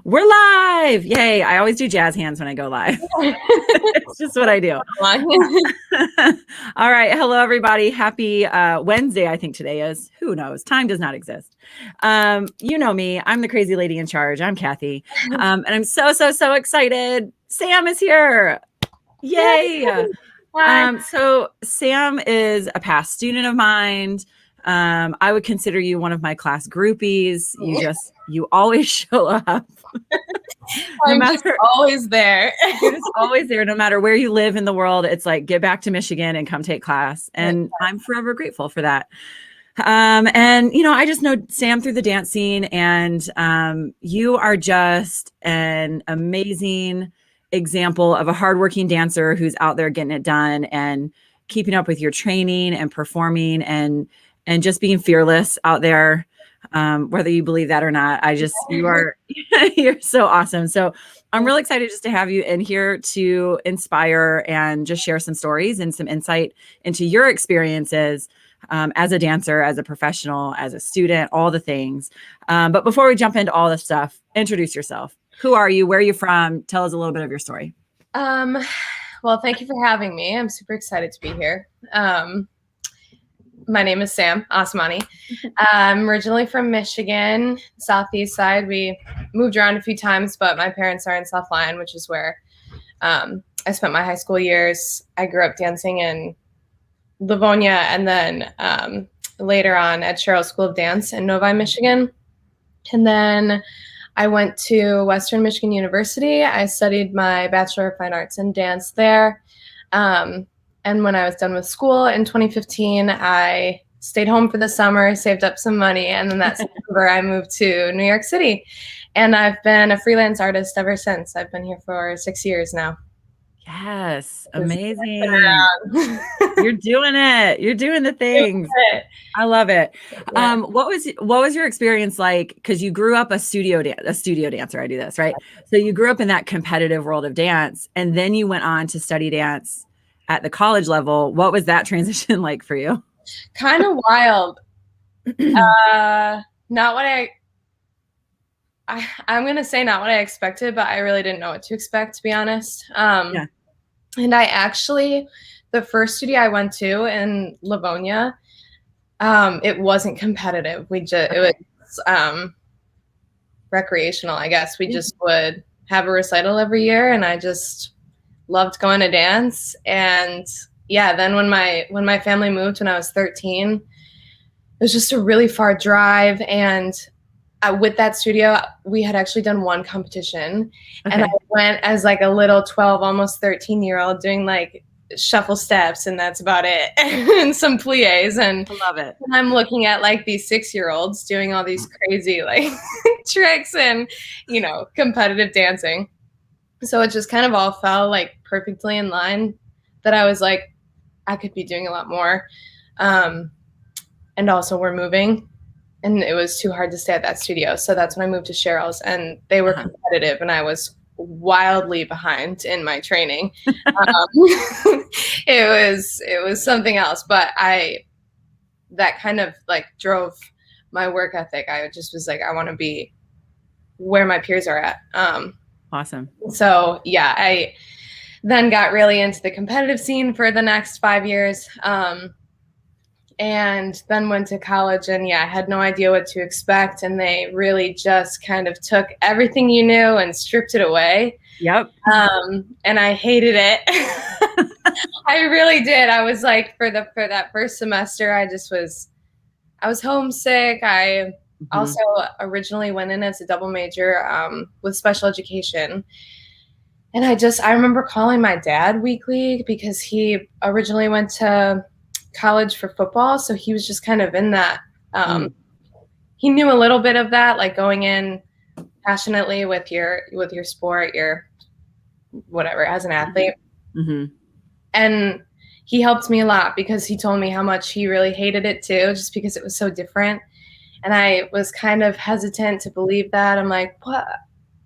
We're live. Yay. I always do jazz hands when I go live. It's just what I do. All right. Hello, everybody. Happy Wednesday, I think today is. Who knows? Time does not exist. You know me. I'm the crazy lady in charge. I'm Kathy. And I'm so excited. Sam is here. Yay. So Sam is a past student of mine. I would consider you one of my class groupies. You always show up. I'm just always there. You're just always there, no matter where you live in the world. It's like, get back to Michigan and come take class. And I'm forever grateful for that. And, you know, I just know Sam through the dance scene, and you are just an amazing example of a hardworking dancer who's out there getting it done and keeping up with your training and performing and just being fearless out there. Whether you believe that or not, you're so awesome. So I'm really excited just to have you in here to inspire and just share some stories and some insight into your experiences as a dancer, as a professional, as a student, all the things. But before we jump into all this stuff, introduce yourself. Who are you? Where are you from? Tell us a little bit of your story. Well, thank you for having me. I'm super excited to be here. My name is Sam Assemany. I'm originally from Michigan, southeast side. We moved around a few times, but my parents are in South Lyon, which is where I spent my high school years. I grew up dancing in Livonia and then later on at Sherrill School of Dance in Novi, Michigan. And then I went to Western Michigan University. I studied my Bachelor of Fine Arts in dance there. And when I was done with school in 2015, I stayed home for the summer, saved up some money, and then that September I moved to New York City. And I've been a freelance artist ever since. I've been here for 6 years now. Yes, amazing. You're doing it. You're doing the things. I love it. Yeah. What was your experience like? Because you grew up a studio dancer. I do this, right? So you grew up in that competitive world of dance, and then you went on to study dance at the college level. What was that transition like for you? Kind of wild. Not what I'm going to say not what I expected, but I really didn't know what to expect, to be honest. Yeah. And I actually, the first studio I went to in Livonia, it wasn't competitive. It was recreational, I guess. We just would have a recital every year, and I just loved going to dance. And yeah, then when my family moved when I was 13, it was just a really far drive. And with that studio, we had actually done one competition. Okay. And I went as like a little 12, almost 13-year-old doing like shuffle steps, and that's about it. And some plies. And I love it. And I'm looking at like these 6-year-olds doing all these crazy like tricks and, you know, competitive dancing. So it just kind of all fell like perfectly in line that I was like, I could be doing a lot more. And also we're moving, and it was too hard to stay at that studio. So that's when I moved to Sherrill's, and they were competitive, and I was wildly behind in my training. It was something else, but that kind of like drove my work ethic. I just was like, I want to be where my peers are at. Awesome. So yeah, I then got really into the competitive scene for the next 5 years. And then went to college, and yeah, I had no idea what to expect. And they really just kind of took everything you knew and stripped it away. Yep. And I hated it. I really did. I was like, for that first semester, I was homesick. I also originally went in as a double major with special education. And I remember calling my dad weekly because he originally went to college for football. So he was just kind of in that. He knew a little bit of that, like going in passionately with your sport, your whatever, as an athlete. Mm-hmm. And he helped me a lot because he told me how much he really hated it too, just because it was so different. And I was kind of hesitant to believe that. I'm like, what?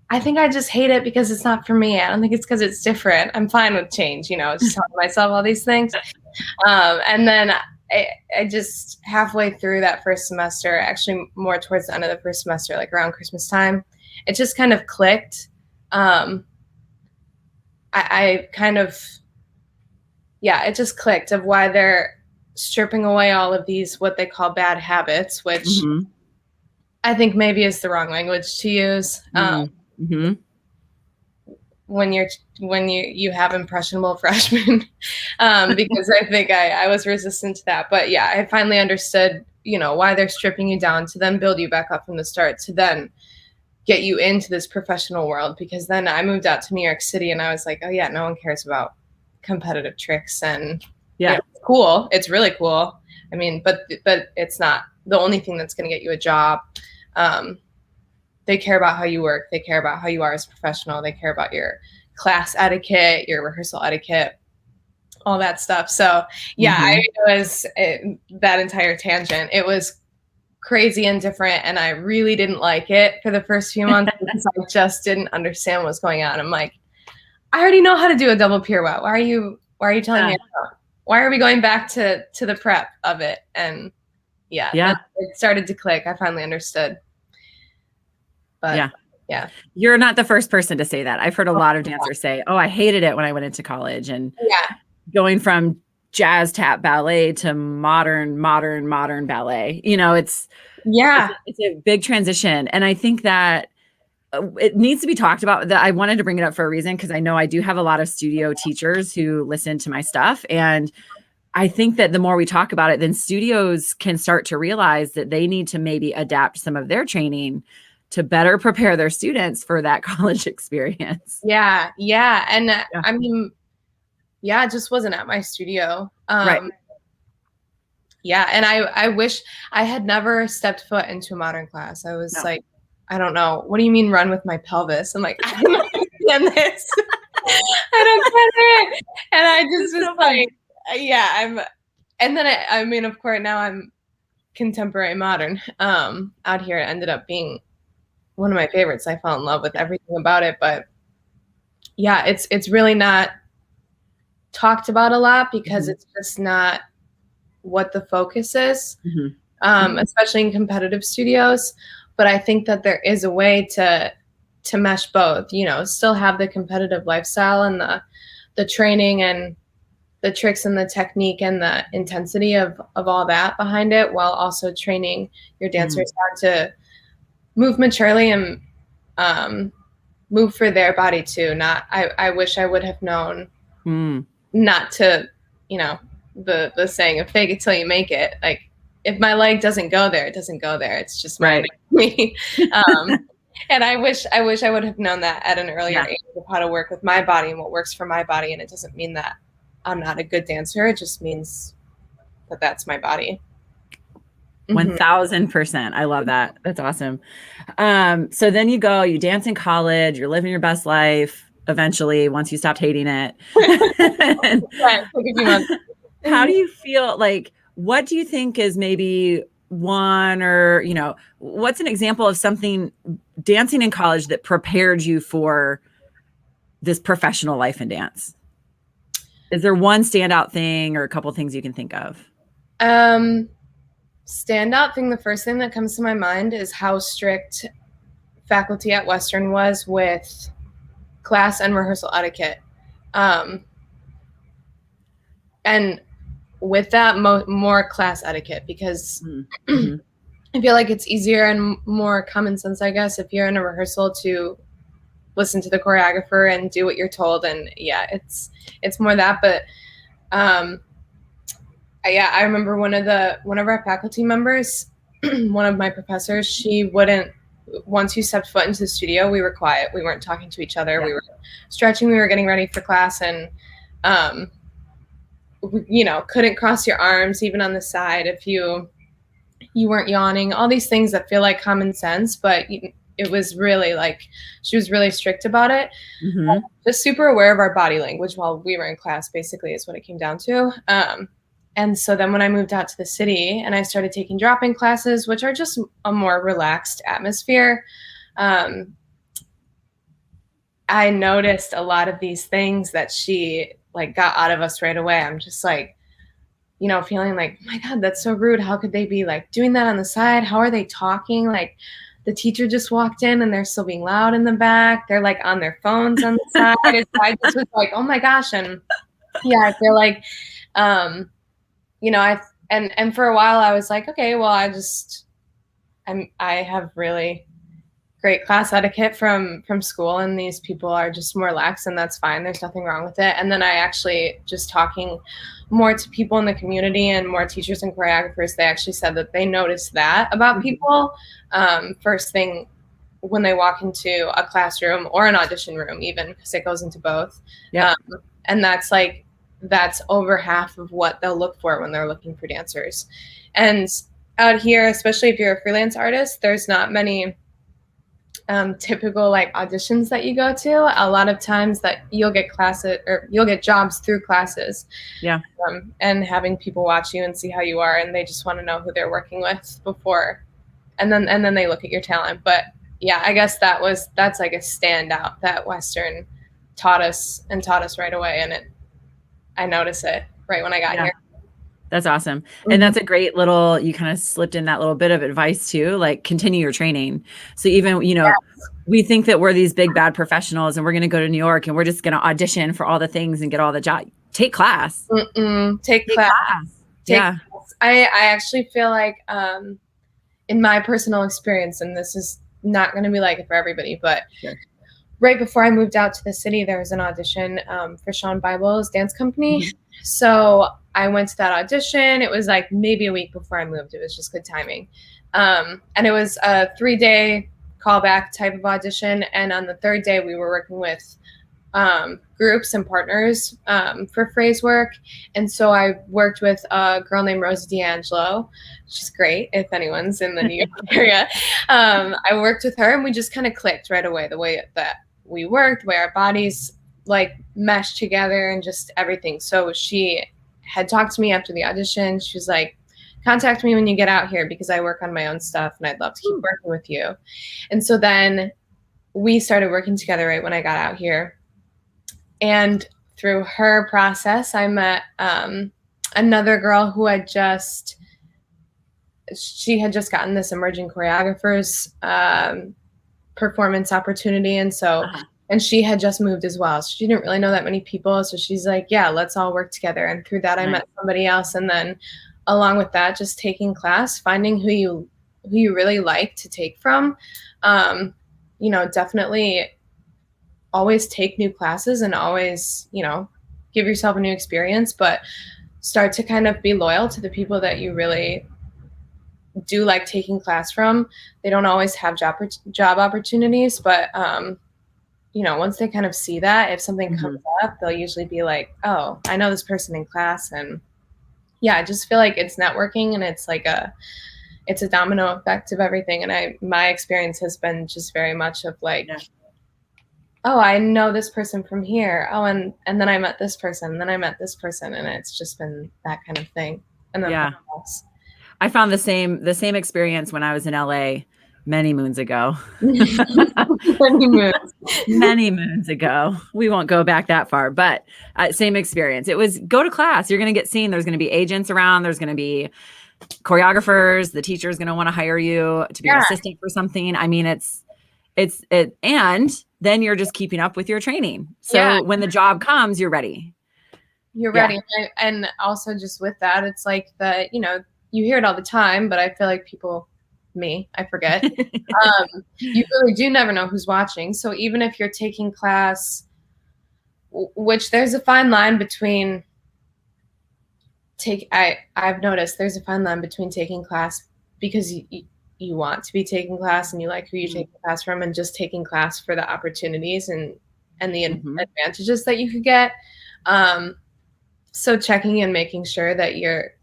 I think I just hate it because it's not for me. I don't think it's because it's different. I'm fine with change, you know, just telling myself all these things. And then I just halfway through that first semester, actually more towards the end of the first semester, like around Christmas time, it just kind of clicked. I kind of, yeah, it just clicked of why they're stripping away all of these, what they call bad habits, which I think maybe is the wrong language to use. When you have impressionable freshmen, because I think I was resistant to that. But yeah, I finally understood, why they're stripping you down to then build you back up from the start to then get you into this professional world. Because then I moved out to New York City and I was like, oh yeah, no one cares about competitive tricks. And it's cool. It's really cool. I mean, but it's not the only thing that's going to get you a job. They care about how you work. They care about how you are as a professional. They care about your class etiquette, your rehearsal etiquette, all that stuff. So yeah, that entire tangent. It was crazy and different, and I really didn't like it for the first few months because I just didn't understand what was going on. I'm like, I already know how to do a double pirouette. Why are you telling me? Why are we going back to the prep of it? And it started to click. I finally understood. But yeah. You're not the first person to say that. I've heard a lot of dancers say, oh, I hated it when I went into college. And going from jazz tap ballet to modern ballet, it's a big transition. And I think that it needs to be talked about. That I wanted to bring it up for a reason, because I know I do have a lot of studio teachers who listen to my stuff. And I think that the more we talk about it, then studios can start to realize that they need to maybe adapt some of their training to better prepare their students for that college experience. Yeah. And I mean, it just wasn't at my studio. Right. Yeah. And I wish I had never stepped foot into a modern class. I was like, I don't know. What do you mean run with my pelvis? I'm like, I don't understand this. I don't get it. And I just was like, and then I mean, of course, now I'm contemporary modern. Out here, it ended up being one of my favorites. I fell in love with everything about it, but yeah, it's really not talked about a lot because it's just not what the focus is, especially in competitive studios. But I think that there is a way to mesh both, still have the competitive lifestyle and the training and the tricks and the technique and the intensity of all that behind it, while also training your dancers how to move maturely and move for their body too. I wish I would have known not to, the saying of fake it till you make it. Like, if my leg doesn't go there, it doesn't go there. It's just right. Me. And I wish I would have known that at an earlier age of how to work with my body and what works for my body. And it doesn't mean that I'm not a good dancer. It just means that that's my body. 1000%. I love that. That's awesome. So then you dance in college, you're living your best life eventually, once you stopped hating it. How do you feel? Like, what do you think is maybe one, or, what's an example of something dancing in college that prepared you for this professional life in dance? Is there one standout thing or a couple things you can think of? Standout thing, the first thing that comes to my mind is how strict faculty at Western was with class and rehearsal etiquette. And with that, more class etiquette, because I feel like it's easier and more common sense, I guess, if you're in a rehearsal to listen to the choreographer and do what you're told. And it's more that. But I remember one of our faculty members, one of my professors, she wouldn't, once you stepped foot into the studio, we were quiet. We weren't talking to each other. We were stretching. We were getting ready for class, and couldn't cross your arms even on the side if you weren't yawning. All these things that feel like common sense, but it was really like, she was really strict about it. Just super aware of our body language while we were in class, basically, is what it came down to. And so then when I moved out to the city and I started taking drop-in classes, which are just a more relaxed atmosphere, I noticed a lot of these things that she got out of us right away. I'm just like, feeling like, my God, that's so rude. How could they be doing that on the side? How are they talking? the teacher just walked in and they're still being loud in the back. They're like on their phones on the side. I just was like, oh my gosh. And yeah, I feel like, you know, and for a while I was like, okay, well, I have really great class etiquette from school, and these people are just more lax, and that's fine. There's nothing wrong with it. And then I actually, just talking more to people in the community and more teachers and choreographers, they actually said that they noticed that about people first thing when they walk into a classroom or an audition room, even, because it goes into both. Yeah. And that's over half of what they'll look for when they're looking for dancers. And out here, especially if you're a freelance artist, there's not many typical like auditions that you go to. A lot of times that you'll get classes, or you'll get jobs through classes. Yeah. And having people watch you and see how you are, and they just want to know who they're working with before, and then they look at your talent. But yeah, I guess that's like a standout that Western taught us right away, and I noticed it right when I got here. That's awesome. And that's a great little, you kind of slipped in that little bit of advice too, like continue your training. So even, you know, we think that we're these big bad professionals and we're going to go to New York and we're just going to audition for all the things and get all the jobs. Take class. Take class. Yeah. Class. I actually feel like in my personal experience, and this is not going to be like it for everybody, but right before I moved out to the city, there was an audition for Shawn Bible's dance company. So I went to that audition. It was like maybe a week before I moved. It was just good timing. And it was a 3-day callback type of audition. And on the third day, we were working with groups and partners for phrase work. And so I worked with a girl named Rosie D'Angelo. She's great if anyone's in the New York area. I worked with her and we just kind of clicked right away, the way that we worked, the way our bodies like meshed together and just everything. So she had talked to me after the audition. She was like, contact me when you get out here because I work on my own stuff and I'd love to keep working with you. And so then we started working together right when I got out here. And through her process, I met another girl who she had just gotten this emerging choreographers performance opportunity. And so, and she had just moved as well. So she didn't really know that many people. So she's like, yeah, let's all work together. And through that, I met somebody else. And then along with that, just taking class, finding who you really like to take from, you know, definitely always take new classes and always, you know, give yourself a new experience, but start to kind of be loyal to the people that you really do like taking class from. They don't always have job opportunities, but you know, once they kind of see that, if something comes up, they'll usually be like, oh, I know this person in class. And yeah, I just feel like it's networking, and it's like it's a domino effect of everything. And my experience has been just very much of like, oh, I know this person from here. Oh, and then I met this person, and then I met this person, and it's just been that kind of thing. And then I found the same experience when I was in LA many moons ago. Many moons ago. We won't go back that far, but same experience. It was go to class. You're going to get seen. There's going to be agents around. There's going to be choreographers. The teacher is going to want to hire you to be an assistant for something. I mean, and then you're just keeping up with your training. So when the job comes, you're ready. You're ready. And also just with that, it's like you know, you hear it all the time, but I feel like I forget. You really do never know who's watching. So even if you're taking class, which there's a fine line between I've noticed there's a fine line between taking class because you want to be taking class and you like who you take the class from, and just taking class for the opportunities and the advantages that you could get. So checking and making sure that you're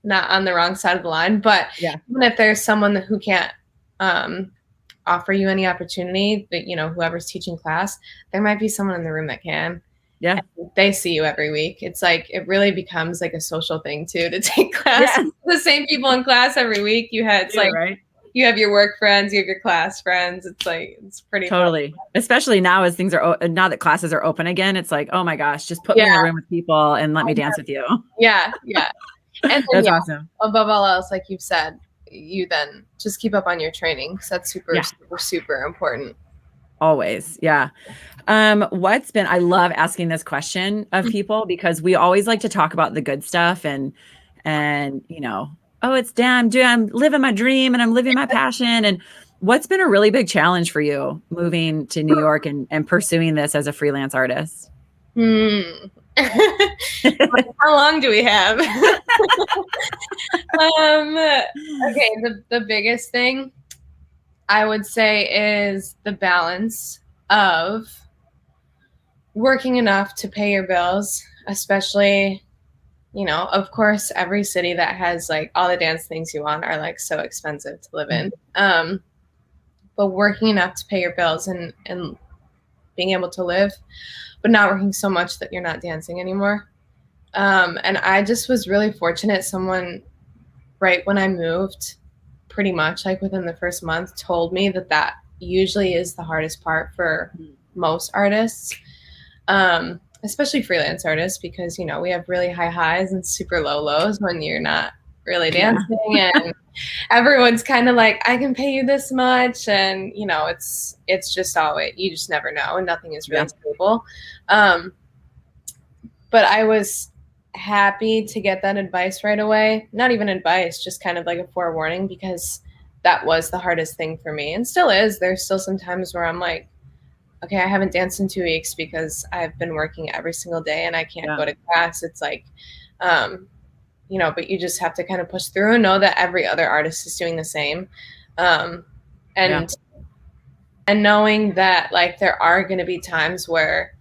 not on the wrong side of the line, but even if there's someone who can't offer you any opportunity, that, you know, whoever's teaching class, there might be someone in the room that can. Yeah. And they see you every week. It's like, it really becomes like a social thing too, to take class. The same people in class every week. You have your work friends, you have your class friends. It's like, it's pretty fun. Especially now as things are, now that classes are open again, it's like, oh my gosh, just put me in a room with people and let me dance with you. Yeah. And then, that's awesome. Above all else, like you've said, you then just keep up on your training, because that's super, super, super important. Always. Yeah. I love asking this question of people, because we always like to talk about the good stuff and, oh, I'm living my dream and I'm living my passion. And what's been a really big challenge for you moving to New York and pursuing this as a freelance artist? How long do we have? Okay. The biggest thing I would say is the balance of working enough to pay your bills, especially, of course, every city that has like all the dance things you want are like so expensive to live in. But working enough to pay your bills and being able to live, but not working so much that you're not dancing anymore. And I just was really fortunate. Someone right when I moved, pretty much like within the first month, told me that usually is the hardest part for most artists, especially freelance artists, because, we have really high highs and super low lows when you're not really dancing. And everyone's kind of like, I can pay you this much. And, it's just always, you just never know. And nothing is really stable. But I was happy to get that advice right away. Not even advice, just kind of like a forewarning, because that was the hardest thing for me, and still is. There's still some times where I'm like, okay, I haven't danced in 2 weeks because I've been working every single day and I can't go to class. It's like, but you just have to kind of push through and know that every other artist is doing the same. And knowing that like there are going to be times where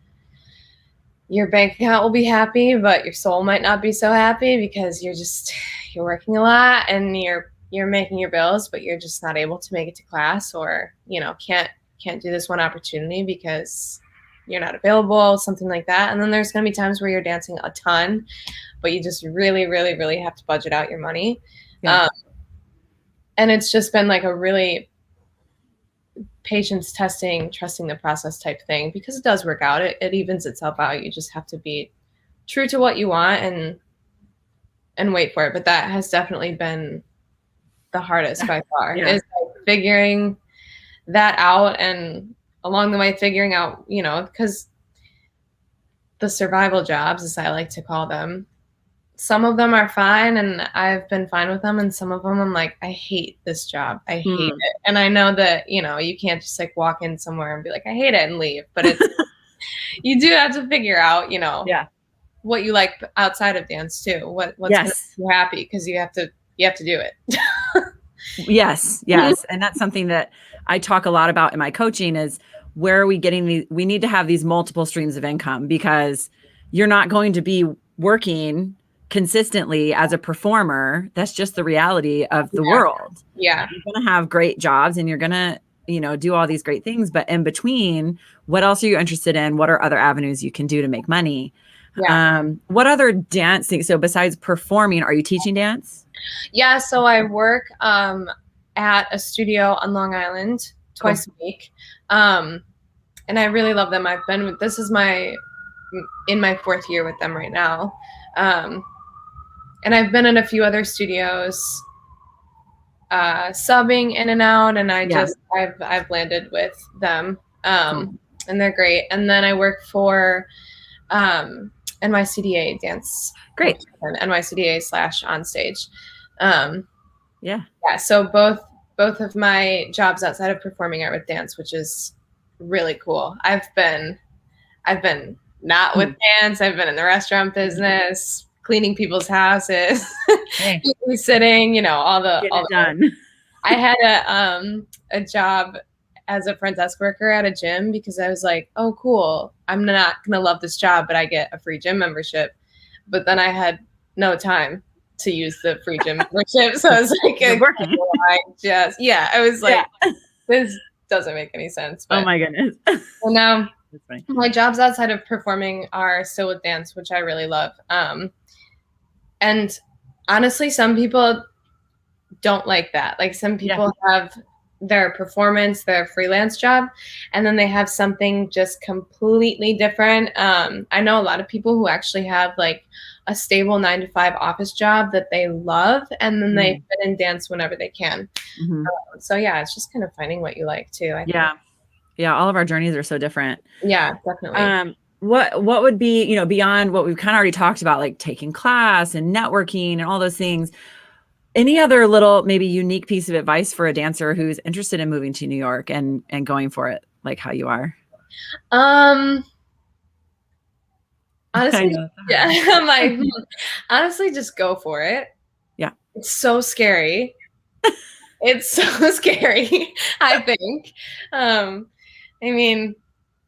your bank account will be happy, but your soul might not be so happy, because you're working a lot and you're making your bills, but you're just not able to make it to class, or, can't do this one opportunity because you're not available, something like that. And then there's going to be times where you're dancing a ton, but you just really, really, really have to budget out your money. And it's just been like a really patience testing, trusting the process type thing, because it does work out. It evens itself out. You just have to be true to what you want and wait for it. But that has definitely been the hardest by far, is like figuring that out, and along the way figuring out, because the survival jobs, as I like to call them, some of them are fine and I've been fine with them, and some of them I'm like, I hate this job. I hate it. And I know that, you can't just like walk in somewhere and be like, I hate it, and leave. But it's you do have to figure out, what you like outside of dance too. What's gonna make you happy, because you have to do it. Yes. And that's something that I talk a lot about in my coaching, is where are we getting we need to have these multiple streams of income, because you're not going to be working consistently as a performer. That's just the reality of the world. You're going to have great jobs and you're going to, do all these great things, but in between, what else are you interested in? What are other avenues you can do to make money? What other dance things? So besides performing, are you teaching dance? Yeah. So I work at a studio on Long Island twice a week. And I really love them. This is in my 4th year with them right now. And I've been in a few other studios, subbing in and out, and I've landed with them, and they're great. And then I work for NYCDA Dance. Great. NYCDA / Onstage. Yeah. So both of my jobs outside of performing are with dance, which is really cool. I've been not with dance. I've been in the restaurant business, cleaning people's houses, sitting, all the done. I had a job as a front desk worker at a gym, because I was like, oh, cool. I'm not going to love this job, but I get a free gym membership. But then I had no time to use the free gym membership. So I was like, I was like, this doesn't make any sense. But, oh my goodness. Well, now my jobs outside of performing are still with dance, which I really love. And honestly, some people don't like that. Like some people have their performance, their freelance job, and then they have something just completely different. I know a lot of people who actually have like a stable 9 to 5 office job that they love, and then they fit in dance whenever they can. So yeah, it's just kind of finding what you like too. I think. Yeah. All of our journeys are so different. Yeah, definitely. What would be, you know, beyond what we've kind of already talked about, like taking class and networking and all those things, any other little maybe unique piece of advice for a dancer who's interested in moving to New York and going for it, like how you are? Honestly, yeah, I'm like, honestly, just go for it. Yeah. It's so scary. It's so scary, I think. I mean,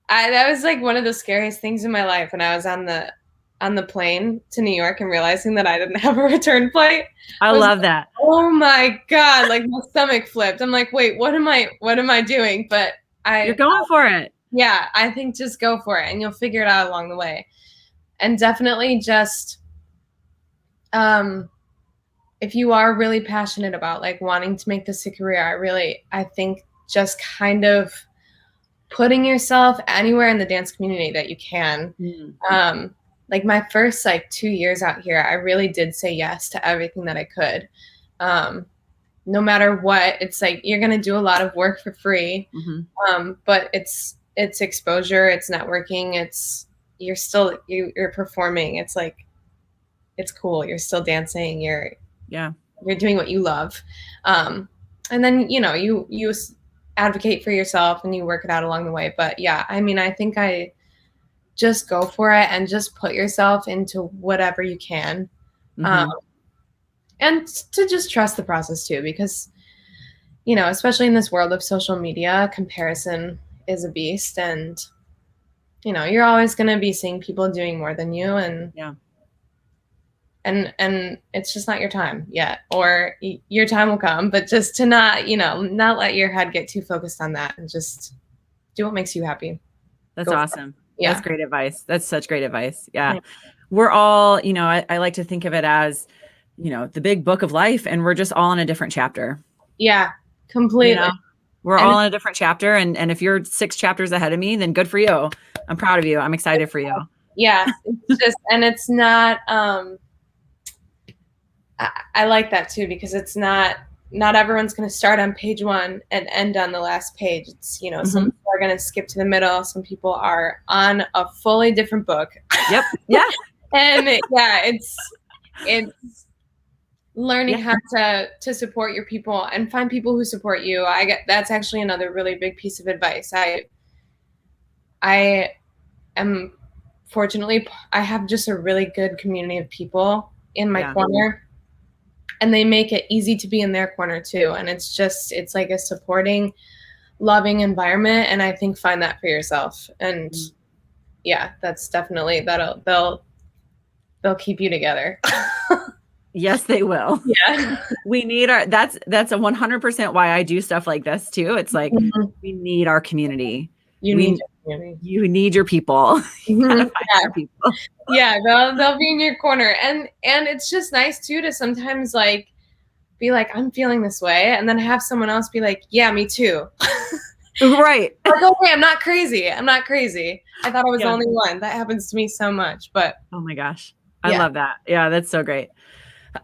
that was like one of the scariest things in my life when I was on the plane to New York and realizing that I didn't have a return flight. I love that. Oh my God, like my stomach flipped. I'm like, wait, what am I doing? But you're going for it. Yeah, I think just go for it and you'll figure it out along the way. And definitely just if you are really passionate about like wanting to make this a career, I think just kind of putting yourself anywhere in the dance community that you can. Like my first like 2 years out here, I really did say yes to everything that I could. No matter what, it's like you're gonna do a lot of work for free. But it's exposure, it's networking, you're performing. It's like it's cool. You're still dancing. You're doing what you love. And then you advocate for yourself and you work it out along the way. But yeah, I mean, I think I just go for it and just put yourself into whatever you can. And to just trust the process too, because, especially in this world of social media, comparison is a beast, and, you're always going to be seeing people doing more than you, and and it's just not your time yet, or your time will come, but just to not let your head get too focused on that and just do what makes you happy. That's awesome. Yeah. That's great advice. That's such great advice. Yeah. We're all, I like to think of it as, the big book of life, and we're just all in a different chapter. Yeah, completely. We're all in a different chapter. And if you're 6 chapters ahead of me, then good for you. I'm proud of you. I'm excited for you. Yeah. It's just, and it's not, I like that too, because it's not everyone's going to start on page 1 and end on the last page. It's, some people are going to skip to the middle. Some people are on a fully different book. Yep. Yeah. And it's learning how to support your people and find people who support you. That's actually another really big piece of advice. I am fortunately, I have just a really good community of people in my corner, and they make it easy to be in their corner too. And it's like a supporting, loving environment. And I think find that for yourself. And yeah, that's definitely, they'll keep you together. Yes, they will. Yeah. We need that's a 100% why I do stuff like this too. It's like, we need our community. You need your community. You need your people. You gotta find your people. Yeah, they'll be in your corner. And it's just nice too to sometimes like be like, I'm feeling this way, and then have someone else be like, yeah, me too. Right. Like, okay, I'm not crazy. I thought I was the only one. That happens to me so much. But oh my gosh. I love that. Yeah, that's so great.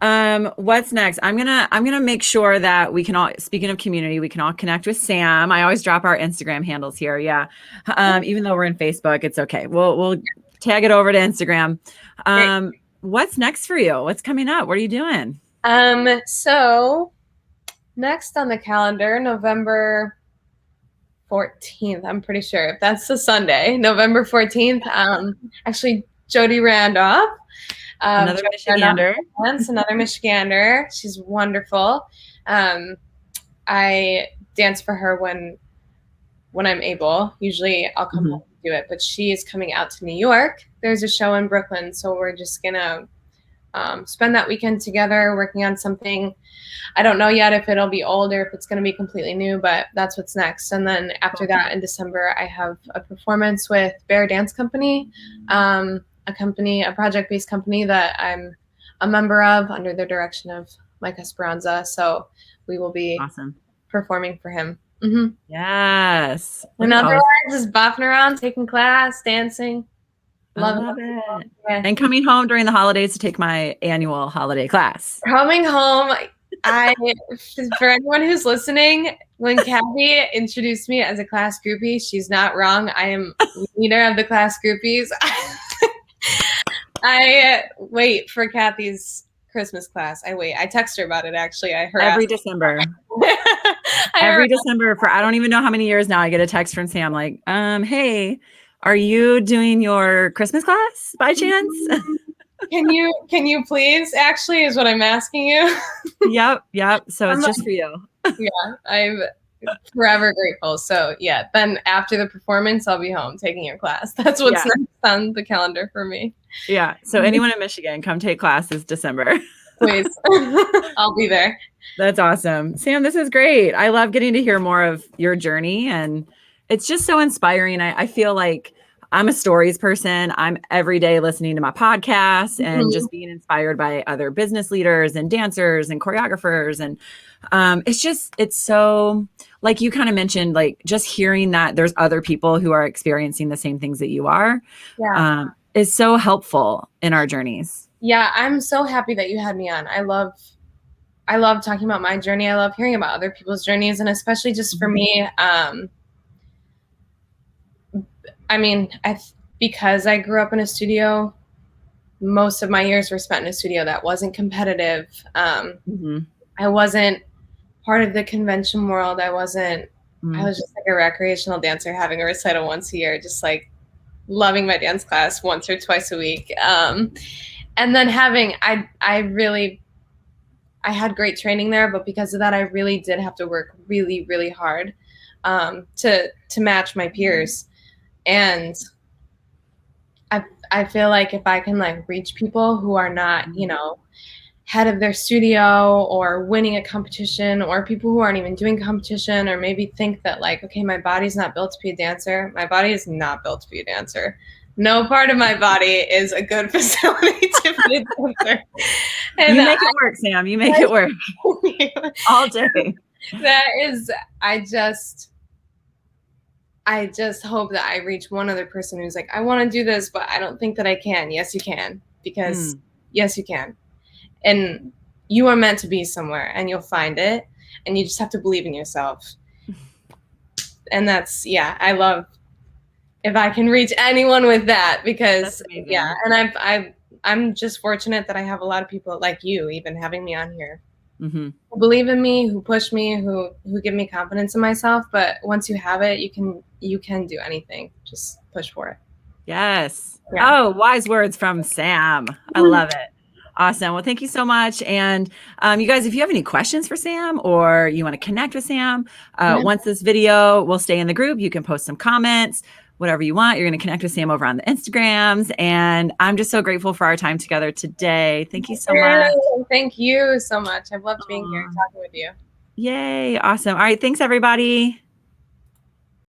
What's next? I'm gonna make sure that we can all, speaking of community, we can all connect with Sam. I always drop our Instagram handles here. Yeah. Even though we're in Facebook, it's okay. We'll tag it over to Instagram. What's next for you? What's coming up? What are you doing? So next on the calendar, November 14th, I'm pretty sure, if that's the Sunday, November 14th, actually Jody Randolph, another Michigander. Another Michigander. She's wonderful. I dance for her when I'm able. Usually I'll come home and do it, but she is coming out to New York. There's a show in Brooklyn, so we're just gonna spend that weekend together working on something. I don't know yet if it'll be old or if it's going to be completely new, but that's what's next. And then after that, in December, I have a performance with Bear Dance Company, a project-based company that I'm a member of under the direction of Mike Esperanza. So we will be performing for him. Yes. And otherwise, just bopping around, taking class, dancing. Love it. Yeah. And coming home during the holidays to take my annual holiday class. Coming home, for anyone who's listening, when Kathy introduced me as a class groupie, she's not wrong. I am leader of the class groupies. I wait for Kathy's Christmas class. I text her about it, actually. Every December. Every December for I don't even know how many years now, I get a text from Sam like, hey, are you doing your Christmas class by chance? Can you please, actually, is what I'm asking you. Yep. So it's just for you. Yeah, I'm forever grateful. So yeah, then after the performance, I'll be home taking your class. That's what's next on the calendar for me. Yeah. So anyone in Michigan, come take class this December. Please. I'll be there. That's awesome. Sam, this is great. I love getting to hear more of your journey, and it's just so inspiring. I feel like I'm a stories person. I'm every day listening to my podcasts and just being inspired by other business leaders and dancers and choreographers. And it's so, like you kind of mentioned, like just hearing that there's other people who are experiencing the same things that you are is so helpful in our journeys. Yeah, I'm so happy that you had me on. I love talking about my journey. I love hearing about other people's journeys, and especially just for me, because I grew up in a studio, most of my years were spent in a studio that wasn't competitive. I wasn't part of the convention world. I was just like a recreational dancer having a recital once a year, just like loving my dance class once or twice a week. And then I had great training there, but because of that, I really did have to work really, really hard to match my peers. And I feel like if I can like reach people who are not, head of their studio or winning a competition, or people who aren't even doing competition, or maybe think that like, okay, my body's not built to be a dancer. My body is not built to be a dancer. No part of my body is a good facility to be a dancer. And you make it work, Sam. You make it work all day. I just hope that I reach one other person who's like, I want to do this, but I don't think that I can. Yes, you can. Because yes, you can. And you are meant to be somewhere, and you'll find it. And you just have to believe in yourself. And that's, I love if I can reach anyone with that, because and I'm just fortunate that I have a lot of people like you, even having me on here, who believe in me, who push me, who give me confidence in myself. But once you have it, you can do anything. Just push for it. Yes. Yeah. Oh, wise words from Sam. I love it. Awesome. Well, thank you so much. And you guys, if you have any questions for Sam, or you want to connect with Sam, once this video will stay in the group, you can post some comments, whatever you want. You're going to connect with Sam over on the Instagrams. And I'm just so grateful for our time together today. Thank you so much. Thank you so much. I've loved being here and talking with you. Yay. Awesome. All right. Thanks, everybody.